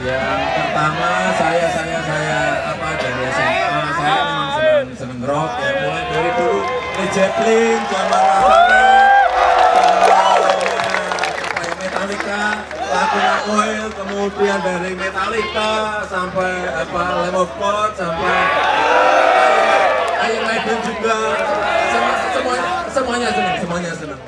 Yang pertama saya apa dari SMA saya memang seneng rock ya, mulai dari dulu Led Zeppelin, zaman Nirvana, Metallica, lagunya Coil, kemudian dari Metallica sampai apa Lamb of God sampai Iron Maiden juga, semuanya seneng.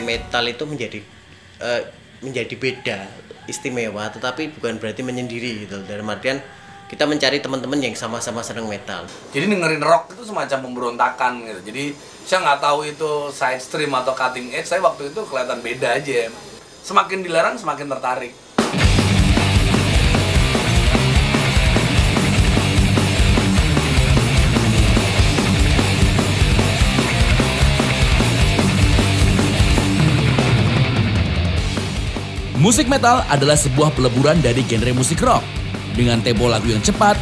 Metal itu menjadi beda, istimewa, tetapi bukan berarti menyendiri gitu. Dalam artian kita mencari teman-teman yang sama-sama senang metal. Jadi dengerin rock itu semacam pemberontakan gitu. Jadi saya nggak tahu itu side stream atau cutting edge. Saya waktu itu kelihatan beda aja. Semakin dilarang semakin tertarik. Musik metal adalah sebuah peleburan dari genre musik rock. Dengan tempo lagu yang cepat,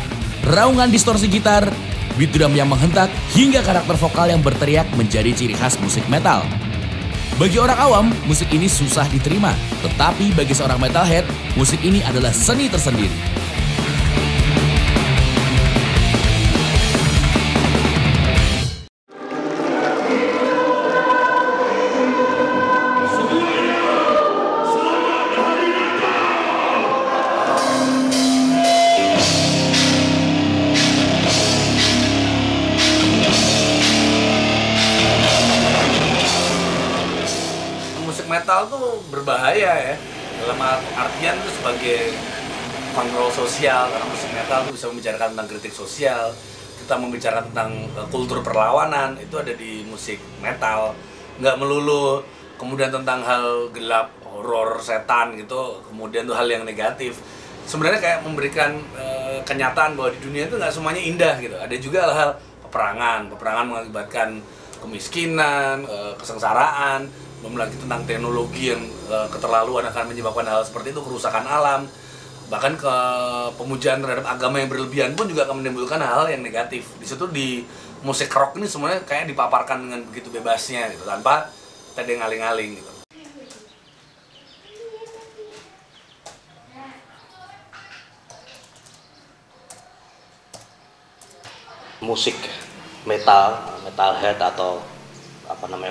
raungan distorsi gitar, beat drum yang menghentak, hingga karakter vokal yang berteriak menjadi ciri khas musik metal. Bagi orang awam, musik ini susah diterima. Tetapi bagi seorang metalhead, musik ini adalah seni tersendiri. Metal tuh berbahaya ya, dalam artian itu sebagai kontrol sosial, karena musik metal itu bisa membicarakan tentang kritik sosial, kita membicarakan tentang kultur perlawanan, itu ada di musik metal. Nggak melulu kemudian tentang hal gelap, horor, setan gitu, kemudian tuh hal yang negatif. Sebenarnya kayak memberikan kenyataan bahwa di dunia itu nggak semuanya indah gitu, ada juga hal-hal peperangan mengakibatkan kemiskinan, kesengsaraan. Belum lagi tentang teknologi yang keterlaluan akan menyebabkan hal seperti itu, kerusakan alam. Bahkan ke pemujaan terhadap agama yang berlebihan pun juga akan menimbulkan hal yang negatif. Di situ di musik rock ini semuanya kayak dipaparkan dengan begitu bebasnya gitu, tanpa ada yang ngaling-ngaling gitu. Musik metalhead atau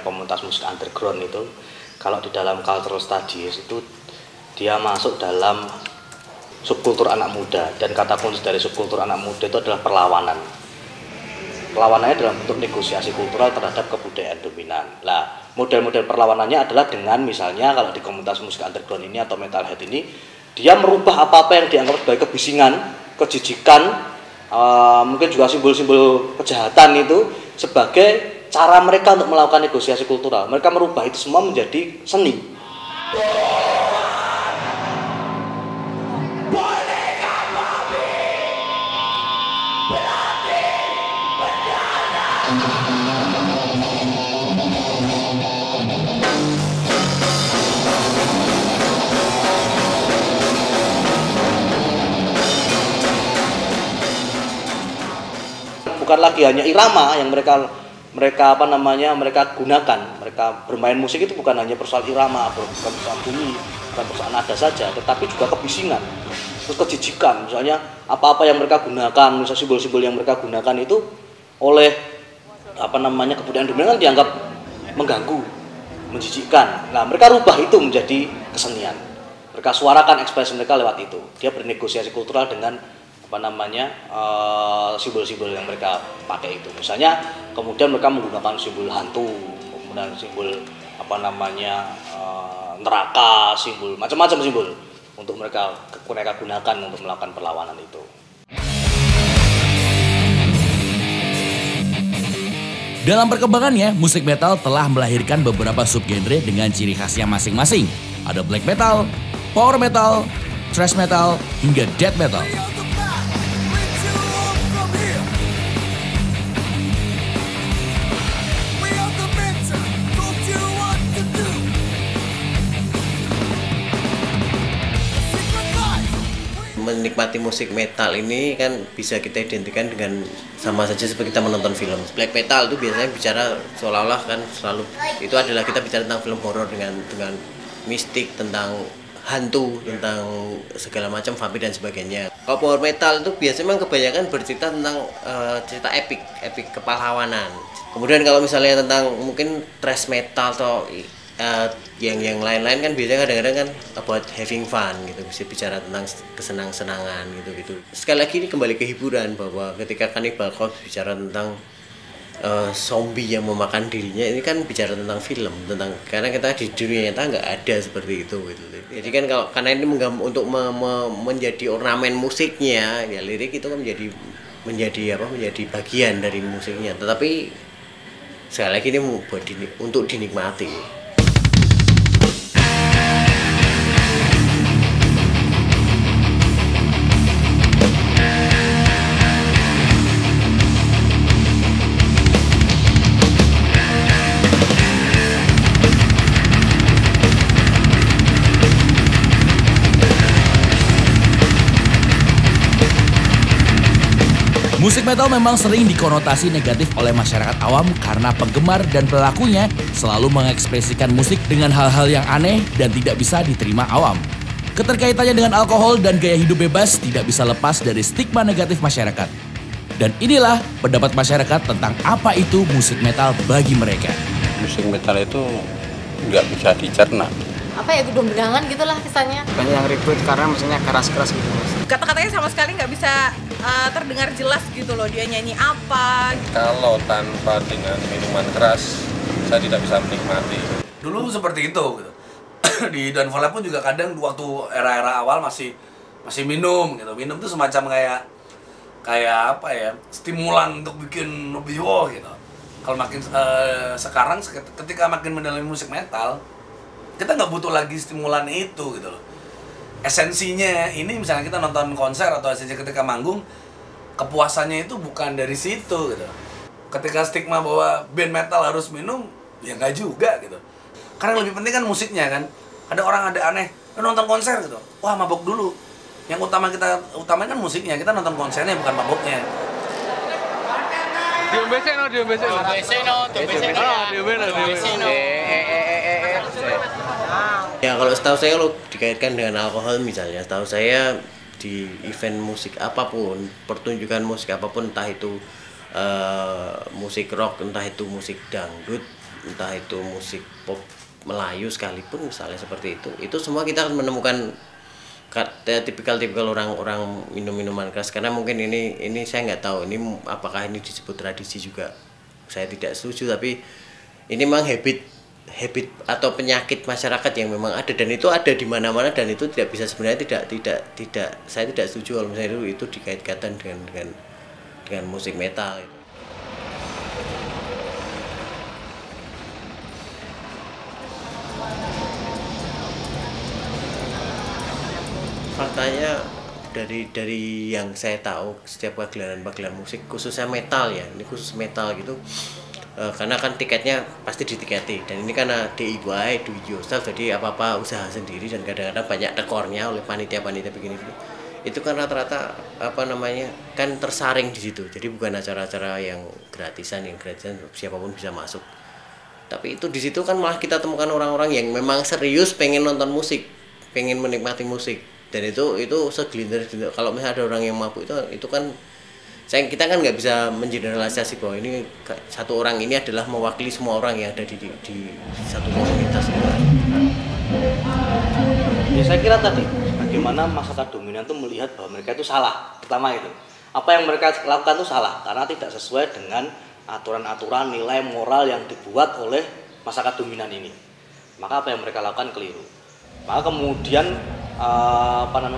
komunitas musik underground itu, kalau di dalam cultural studies itu dia masuk dalam subkultur anak muda, dan kata kunci dari subkultur anak muda itu adalah perlawanan. Perlawanannya dalam bentuk negosiasi kultural terhadap kebudayaan dominan. Nah, model-model perlawanannya adalah dengan misalnya kalau di komunitas musik underground ini atau metalhead ini, dia merubah apa-apa yang dianggap sebagai kebisingan, kejijikan, mungkin juga simbol-simbol kejahatan itu sebagai cara mereka untuk melakukan negosiasi kultural. Mereka merubah itu semua menjadi seni. Bukan lagi hanya irama yang mereka gunakan. Mereka bermain musik itu bukan hanya persoal irama, bukan persoal bunyi, bukan persoal nada saja, tetapi juga kebisingan, terus kejijikan. Misalnya apa-apa yang mereka gunakan, misalnya simbol-simbol yang mereka gunakan itu oleh kebudayaan dominan dianggap mengganggu, menjijikkan. Nah, mereka rubah itu menjadi kesenian. Mereka suarakan ekspresi mereka lewat itu. Dia bernegosiasi kultural dengan simbol-simbol yang mereka pakai itu. Misalnya kemudian mereka menggunakan simbol hantu, kemudian simbol neraka, simbol macam-macam simbol untuk mereka gunakan untuk melakukan perlawanan itu. Dalam perkembangannya, musik metal telah melahirkan beberapa subgenre dengan ciri khasnya masing-masing. Ada black metal, power metal, thrash metal, hingga death metal. Menikmati musik metal ini kan bisa kita identikan dengan sama saja seperti kita menonton film. Black metal itu biasanya bicara seolah-olah kan selalu itu adalah kita bicara tentang film horor dengan mistik, tentang hantu, tentang segala macam vampir dan sebagainya. Kalau power metal itu biasanya memang kebanyakan bercerita tentang cerita epic kepahlawanan. Kemudian kalau misalnya tentang mungkin thrash metal atau yang lain-lain kan biasanya kadang-kadang kan about having fun gitu, bisa bicara tentang kesenang-senangan gitu. Sekali lagi ini kembali ke hiburan, bahwa ketika Cannibal Corpse bicara tentang zombie yang memakan dirinya, ini kan bicara tentang film, karena kita di dunia nyata nggak ada seperti itu gitu. Jadi kan karena ini untuk menjadi ornamen musiknya, ya lirik itu kan menjadi bagian dari musiknya. Tetapi sekali lagi ini untuk dinikmati. Musik metal memang sering dikonotasi negatif oleh masyarakat awam karena penggemar dan pelakunya selalu mengekspresikan musik dengan hal-hal yang aneh dan tidak bisa diterima awam. Keterkaitannya dengan alkohol dan gaya hidup bebas tidak bisa lepas dari stigma negatif masyarakat. Dan inilah pendapat masyarakat tentang apa itu musik metal bagi mereka. Musik metal itu nggak bisa dicerna. Apa ya, gedung-gedangan gitulah kesannya. Banyak yang ribut karena maksudnya keras-keras gitu mas. Kata-katanya sama sekali nggak bisa terdengar jelas gitu loh, dia nyanyi apa. Kalau tanpa dengan minuman keras, saya tidak bisa menikmati. Dulu seperti itu gitu. Di Downfall pun juga kadang waktu era-era awal masih minum gitu. Minum tuh semacam kayak apa ya, stimulan untuk bikin lebih wow gitu. Kalau makin sekarang ketika makin mendalami musik metal, kita nggak butuh lagi stimulan itu gitu loh. Esensinya ini misalnya kita nonton konser atau esensi ketika manggung, kepuasannya itu bukan dari situ gitu. Ketika stigma bahwa band metal harus minum, ya nggak juga gitu. Karena lebih penting kan musiknya kan. Ada orang ada aneh, nonton konser gitu, wah mabok dulu. Yang utamain kan musiknya, kita nonton konsernya bukan maboknya. Ya kalau setahu saya kalau dikaitkan dengan alkohol misalnya, setahu saya di event musik apapun, pertunjukan musik apapun, entah itu musik rock, entah itu musik dangdut, entah itu musik pop Melayu sekalipun misalnya seperti itu semua kita akan menemukan tipikal orang-orang minum minuman keras. Karena mungkin ini saya nggak tahu ini apakah ini disebut tradisi juga, saya tidak setuju, tapi ini memang habit atau penyakit masyarakat yang memang ada, dan itu ada di mana-mana, dan itu tidak bisa sebenarnya tidak saya tidak setuju kalau misalnya itu dikait-kaitan dengan musik metal itu. Faktanya dari yang saya tahu, setiap pagelaran musik khususnya metal ya, ini khusus metal gitu, karena kan tiketnya pasti ditiketi, dan ini karena DIY, do it yourself, jadi apa-apa usaha sendiri, dan kadang-kadang banyak tekornya oleh panitia-panitia begini. Itu kan rata-rata kan tersaring di situ, jadi bukan acara-acara yang gratisan siapapun bisa masuk. Tapi itu di situ kan malah kita temukan orang-orang yang memang serius pengen nonton musik, pengen menikmati musik. Dan itu segelintir. Kalau misalnya ada orang yang mabuk itu kan kita kan nggak bisa mengeneralisasi bahwa ini satu orang ini adalah mewakili semua orang yang ada di satu komunitas. Ya saya kira tadi bagaimana masyarakat dominan itu melihat bahwa mereka itu salah. Pertama itu, apa yang mereka lakukan itu salah karena tidak sesuai dengan aturan-aturan nilai moral yang dibuat oleh masyarakat dominan ini. Maka apa yang mereka lakukan keliru. Maka kemudian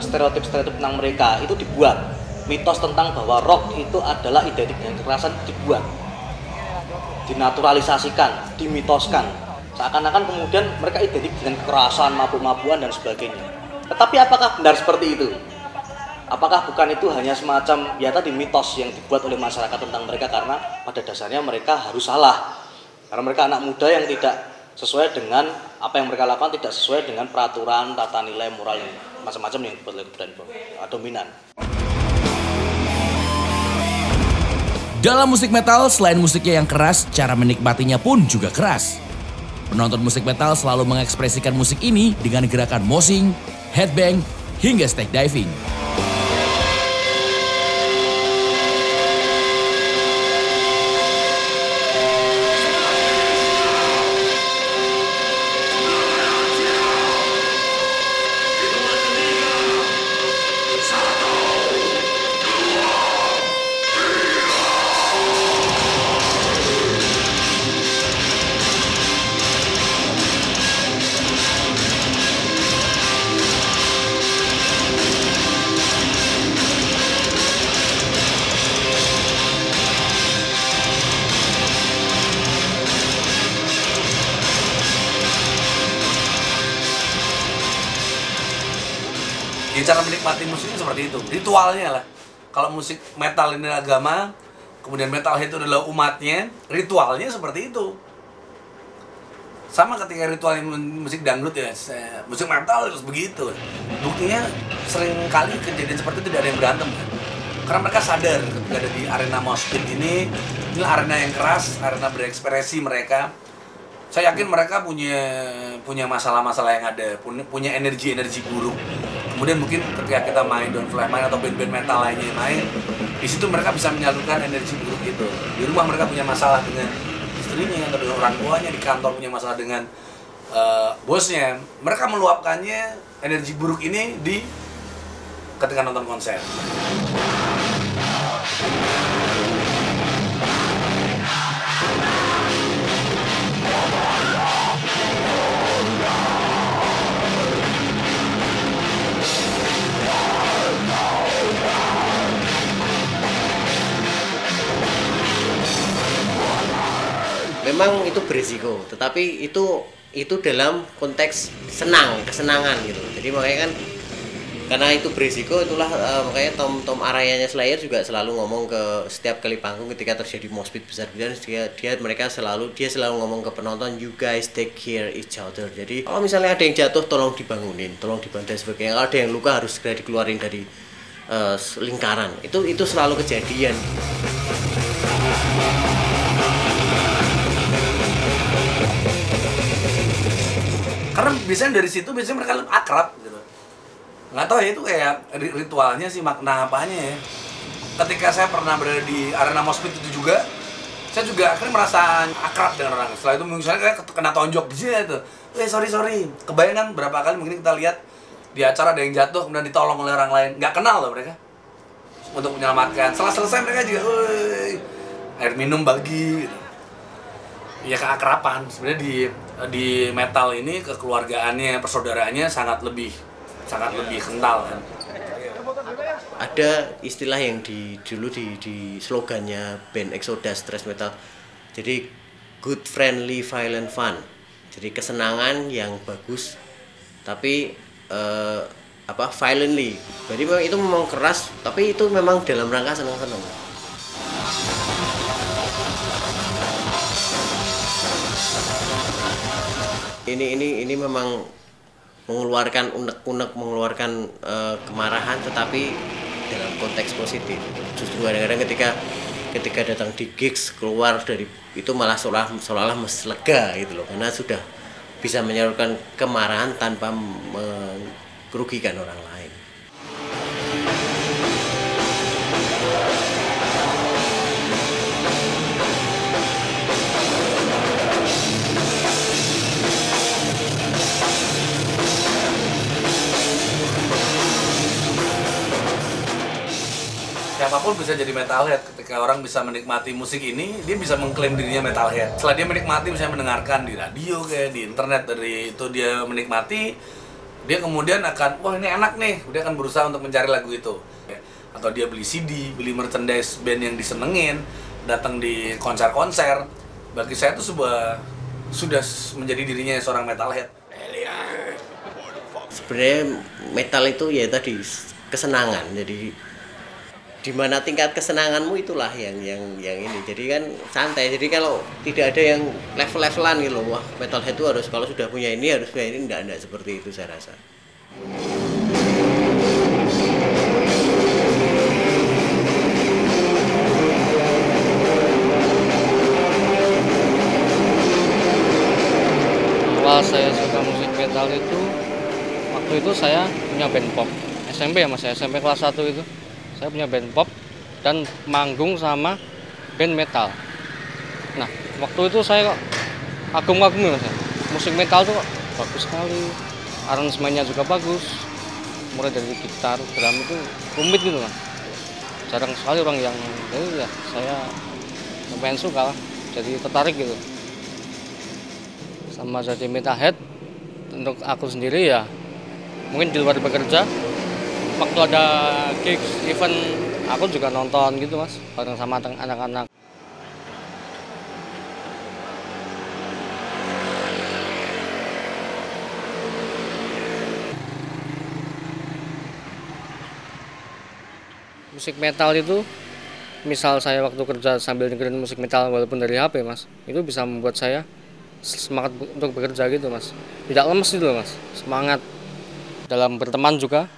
stereotip tentang mereka itu dibuat, mitos tentang bahwa rock itu adalah identik dengan kekerasan dibuat. dinaturalisasikan, dimitoskan. Seakan-akan kemudian mereka identik dengan kekerasan, mabuk-mabukan dan sebagainya. Tetapi apakah benar seperti itu? Apakah bukan itu hanya semacam ya tadi mitos yang dibuat oleh masyarakat tentang mereka karena pada dasarnya mereka harus salah. Karena mereka anak muda yang tidak sesuai dengan apa yang mereka lakukan, tidak sesuai dengan peraturan, tata nilai, moral yang macam-macam yang dibuat oleh kebudayaan dominan. Dalam musik metal, selain musiknya yang keras, cara menikmatinya pun juga keras. Penonton musik metal selalu mengekspresikan musik ini dengan gerakan moshing, headbang, hingga stage diving. Ya, cara menikmati musiknya seperti itu, ritualnya lah. Kalau musik metal ini agama, kemudian metalhead itu adalah umatnya, ritualnya seperti itu. Sama ketika ritual musik dangdut ya, musik metal harus begitu. Buktinya sering kali kejadian seperti itu tidak ada yang berantem kan. Karena mereka sadar ketika ada di arena mosh pit ini arena yang keras, arena berekspresi mereka. Saya yakin mereka punya masalah-masalah yang ada, punya energi-energi buruk. Kemudian mungkin ketika kita main Don't Fly main atau band-band metal lainnya main, di situ mereka bisa menyalurkan energi buruk itu. Di rumah mereka punya masalah dengan istrinya atau dengan orang tuanya, di kantor punya masalah dengan bosnya. Mereka meluapkannya energi buruk ini ketika nonton konser. Memang itu berisiko, tetapi itu dalam konteks kesenangan gitu. Jadi makanya kan karena itu berisiko, itulah makanya Tom Arayanya Slayer juga selalu ngomong ke setiap kali panggung ketika terjadi mosh pit besar-besaran, dia selalu ngomong ke penonton, you guys take care each other. Jadi kalau misalnya ada yang jatuh tolong dibangunin, tolong dibantu dan sebagainya. Kalau ada yang luka harus segera dikeluarin dari lingkaran. Itu selalu kejadian. Karena biasanya dari situ mereka lebih akrab gitu. Nggak tahu ya, itu kayak ritualnya sih, makna apanya ya. Ketika saya pernah berada di arena mosh pit itu juga, saya juga akhirnya merasa akrab dengan orang. Setelah itu misalnya kayak kena tonjok di sini tuh, sorry. Kebayang berapa kali mungkin kita lihat di acara ada yang jatuh kemudian ditolong oleh orang lain, nggak kenal loh mereka, untuk menyelamatkan. Setelah selesai mereka juga air minum bagi gitu. Ya keakraban sebenarnya di metal ini, kekeluargaannya, persaudaraannya sangat lebih kental kan. Ada istilah yang dulu di slogannya band Exodus thrash metal. Jadi good, friendly, violent, fun. Jadi kesenangan yang bagus tapi violently. Jadi itu memang keras tapi itu memang dalam rangka senang-senang. Ini memang mengeluarkan unek-unek, mengeluarkan kemarahan, tetapi dalam konteks positif. Justru kadang-kadang ketika datang di gigs keluar dari itu malah seolah-olah lega gitu loh, karena sudah bisa menyalurkan kemarahan tanpa merugikan orang lain. Siapapun bisa jadi metalhead. Ketika orang bisa menikmati musik ini, dia bisa mengklaim dirinya metalhead. Setelah dia menikmati, misalnya mendengarkan di radio kayak di internet, dari itu dia menikmati, dia kemudian akan, wah ini enak nih, dia akan berusaha untuk mencari lagu itu. Atau dia beli CD, beli merchandise band yang disenengin, datang di konser-konser, bagi saya itu sudah menjadi dirinya seorang metalhead. Sebenarnya metal itu ya tadi kesenangan. Jadi di mana tingkat kesenanganmu itulah yang ini. Jadi kan santai. Jadi kalau tidak ada yang level-levelan gitu loh. Wah, metalhead itu harus kalau sudah punya ini harus punya ini, enggak seperti itu saya rasa. Awal saya suka musik metal itu waktu itu saya punya band pop SMP ya mas, SMP kelas 1 itu saya punya band pop dan manggung sama band metal. Nah waktu itu saya kok kagum-kagum ya mas, musik metal tuh kok bagus sekali, aransemennya juga bagus, mulai dari gitar, drum itu rumit gitu mas, jarang sekali orang yang, jadi ya saya lumayan suka lah, jadi tertarik gitu sama jadi metalhead. Untuk aku sendiri ya mungkin di luar bekerja waktu ada gigs event aku juga nonton gitu mas bareng sama anak-anak. Musik metal itu misal saya waktu kerja sambil dengerin musik metal walaupun dari HP mas, itu bisa membuat saya semangat untuk bekerja gitu mas, tidak lemes gitu mas, semangat. Dalam berteman juga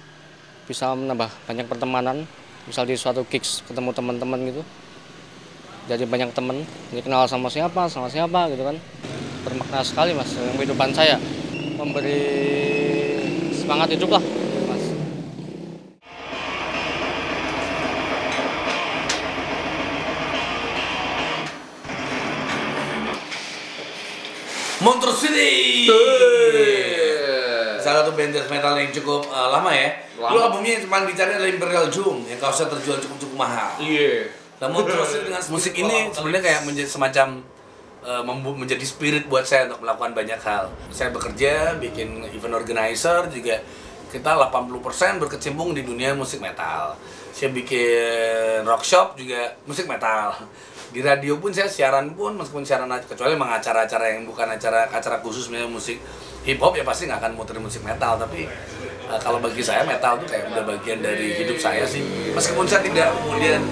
bisa menambah banyak pertemanan, misal di suatu gigs ketemu teman-teman gitu, jadi banyak teman, jadi kenal sama siapa gitu kan, bermakna sekali mas dalam kehidupan saya, memberi semangat hidup lah mas. Montreux City. Salah satu band death metal yang cukup lama ya. Lu albumnya cuma dicari adalah Imperial Doom yang kaosnya terjual cukup mahal. Iya. Nah, Montreux City dengan musik ini sebenarnya kayak menjadi semacam menjadi spirit buat saya untuk melakukan banyak hal. Saya bekerja, bikin event organizer juga. Kita 80% berkecimpung di dunia musik metal. Saya bikin rockshop juga musik metal. Di radio pun saya siaran pun, meskipun siaran kecuali memang acara-acara yang bukan acara khusus misalnya musik hip hop ya pasti nggak akan muterin musik metal. Tapi kalau bagi saya metal tuh kayak udah bagian dari hidup saya sih. Meskipun saya tidak kemudian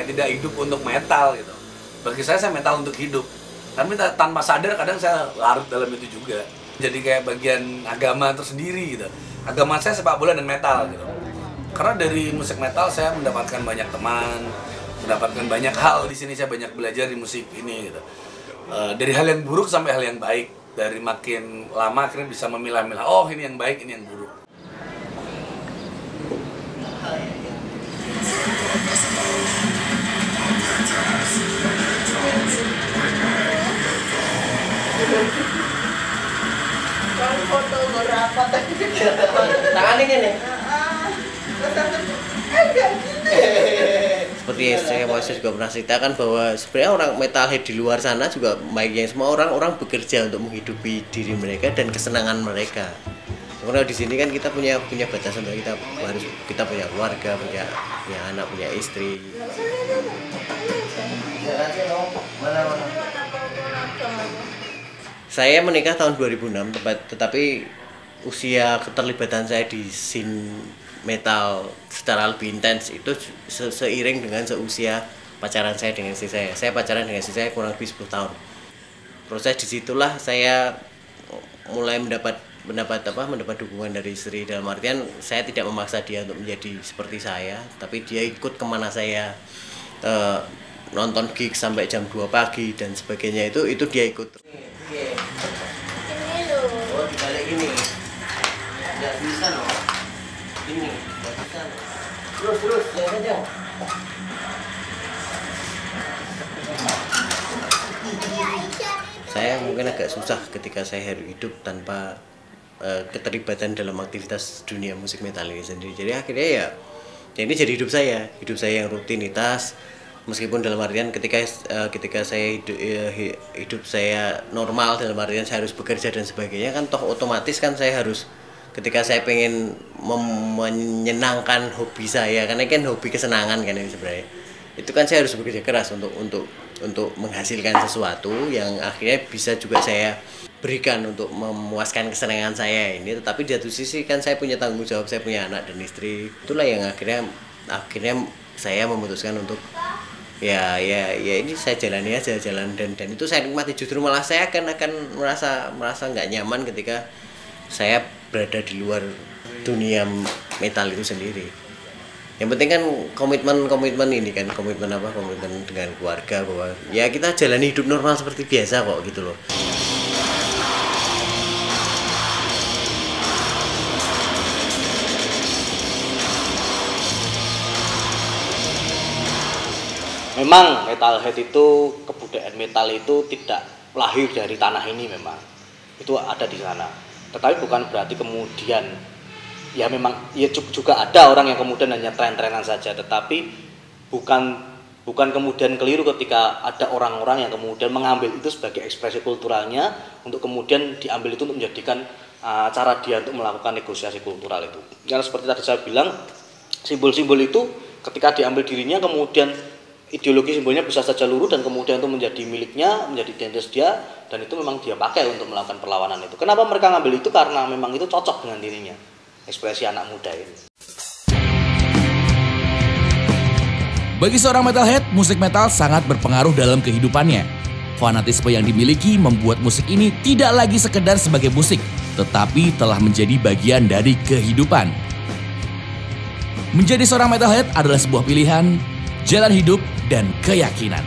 tidak hidup untuk metal gitu. Bagi saya metal untuk hidup. Tapi tanpa sadar kadang saya larut dalam itu juga. Jadi kayak bagian agama tersendiri gitu. Agama saya sepak bola dan metal gitu. Karena dari musik metal saya mendapatkan banyak teman, mendapatkan banyak hal di sini, saya banyak belajar di musik ini gitu. Dari hal yang buruk sampai hal yang baik, dari makin lama akhirnya bisa memilah-milah, oh ini yang baik, ini yang buruk. Foto berapa tadi? Tangan ini nih. Seperti saya juga pernah ceritakan bahwa sebenarnya orang metalhead di luar sana juga baiknya semua orang bekerja untuk menghidupi diri mereka dan kesenangan mereka. Karena di sini kan kita punya batasan, kita punya keluarga, punya anak, punya istri. Saya menikah tahun 2006 tetapi usia keterlibatan saya di scene metal secara lebih intens itu seiring dengan seusia pacaran saya dengan istri saya. Saya pacaran dengan istri saya kurang lebih 10 tahun. Proses disitulah saya mulai mendapat dukungan dari istri, dalam artian saya tidak memaksa dia untuk menjadi seperti saya, tapi dia ikut kemana saya nonton gig sampai jam 2 pagi dan sebagainya, itu dia ikut. Oh, dibalik ini. Nggak bisa loh. Ini nggak bisa loh. Terus jangan kencang. Saya mungkin agak susah ketika saya harus hidup tanpa keterlibatan dalam aktivitas dunia musik metal ini sendiri. Jadi akhirnya ya ini jadi hidup saya yang rutinitas. Meskipun dalam artian ketika saya hidup saya normal, dalam artian saya harus bekerja dan sebagainya, kan toh otomatis kan saya harus, ketika saya pengen menyenangkan hobi saya, karena kan hobi kesenangan kan ini sebenarnya, itu kan saya harus bekerja keras untuk untuk menghasilkan sesuatu yang akhirnya bisa juga saya berikan untuk memuaskan kesenangan saya ini. Tetapi di satu sisi kan saya punya tanggung jawab, saya punya anak dan istri. Itulah yang akhirnya saya memutuskan untuk ya ini saya jalani aja dan itu saya nikmati. Justru malah saya akan merasa nggak nyaman ketika saya berada di luar dunia metal itu sendiri. Yang penting kan komitmen ini kan, komitmen dengan keluarga, bahwa ya kita jalani hidup normal seperti biasa kok gitu loh. Memang metalhead itu, kebudayaan metal itu tidak lahir dari tanah ini, memang itu ada di sana. Tetapi bukan berarti kemudian ya memang ya juga ada orang yang kemudian hanya tren-trenan saja, tetapi bukan kemudian keliru ketika ada orang-orang yang kemudian mengambil itu sebagai ekspresi kulturalnya untuk kemudian diambil itu untuk menjadikan cara dia untuk melakukan negosiasi kultural itu. Yang seperti tadi saya bilang, simbol-simbol itu ketika diambil dirinya kemudian ideologi simbolnya bisa saja luruh dan kemudian itu menjadi miliknya, menjadi identitas dia, dan itu memang dia pakai untuk melakukan perlawanan itu. Kenapa mereka ngambil itu? Karena memang itu cocok dengan dirinya, ekspresi anak muda ini. Bagi seorang metalhead, musik metal sangat berpengaruh dalam kehidupannya. Fanatisme yang dimiliki membuat musik ini tidak lagi sekedar sebagai musik, tetapi telah menjadi bagian dari kehidupan. Menjadi seorang metalhead adalah sebuah pilihan, jalan hidup, dan keyakinan.